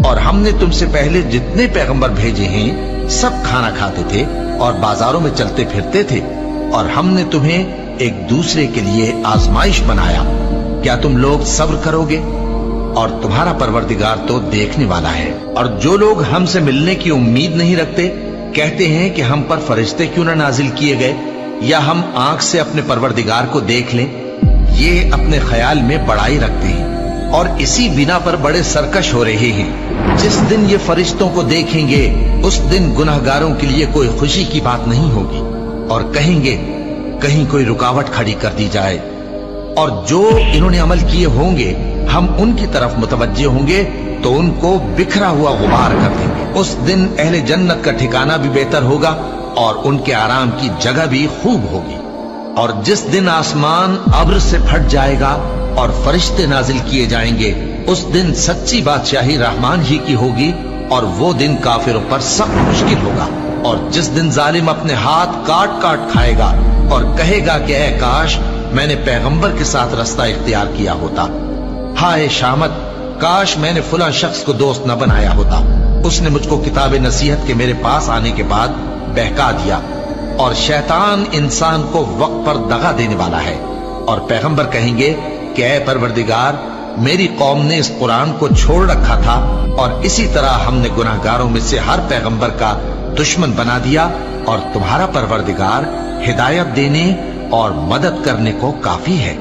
اور ہم نے تم سے پہلے جتنے پیغمبر بھیجے ہیں سب کھانا کھاتے تھے اور بازاروں میں چلتے پھرتے تھے، اور ہم نے تمہیں ایک دوسرے کے لیے آزمائش بنایا، کیا تم لوگ صبر کرو گے؟ اور تمہارا پروردگار تو دیکھنے والا ہے۔ اور جو لوگ ہم سے ملنے کی امید نہیں رکھتے کہتے ہیں کہ ہم پر فرشتے کیوں نہ نازل کیے گئے، یا ہم آنکھ سے اپنے پروردگار کو دیکھ لیں۔ یہ اپنے خیال میں بڑائی رکھتے ہیں اور اسی بنا پر بڑے سرکش ہو رہے ہیں۔ جس دن یہ فرشتوں کو دیکھیں گے اس دن گناہگاروں کے لیے کوئی خوشی کی بات نہیں ہوگی، اور کہیں گے کہیں کوئی رکاوٹ کھڑی کر دی جائے۔ اور جو انہوں نے عمل کیے ہوں گے ہم ان کی طرف متوجہ ہوں گے تو ان کو بکھرا ہوا غبار کر دیں گے۔ اس دن اہل جنت کا ٹھکانہ بھی بہتر ہوگا اور ان کے آرام کی جگہ بھی خوب ہوگی۔ اور جس دن آسمان ابر سے پھٹ جائے گا اور فرشتے نازل کیے جائیں گے، اس دن سچی بادشاہی رحمان ہی کی ہوگی، اور وہ دن کافروں پر سخت مشکل ہوگا۔ اور جس دن ظالم اپنے ہاتھ کاٹ کاٹ کھائے گا اور کہے گا کہ اے کاش میں نے پیغمبر کے ساتھ رستہ اختیار کیا ہوتا، ہائے شامت کاش میں نے فلاں شخص کو دوست نہ بنایا ہوتا، اس نے مجھ کو کتاب نصیحت کے میرے پاس آنے کے بعد بہکا دیا۔ اور شیطان انسان کو وقت پر دغا دینے والا ہے، اور پیغمبر کہیں گے کہ اے پروردگار میری قوم نے اس قرآن کو چھوڑ رکھا تھا، اور اسی طرح ہم نے گناہگاروں میں سے ہر پیغمبر کا دشمن بنا دیا، اور تمہارا پروردگار ہدایت دینے اور مدد کرنے کو کافی ہے۔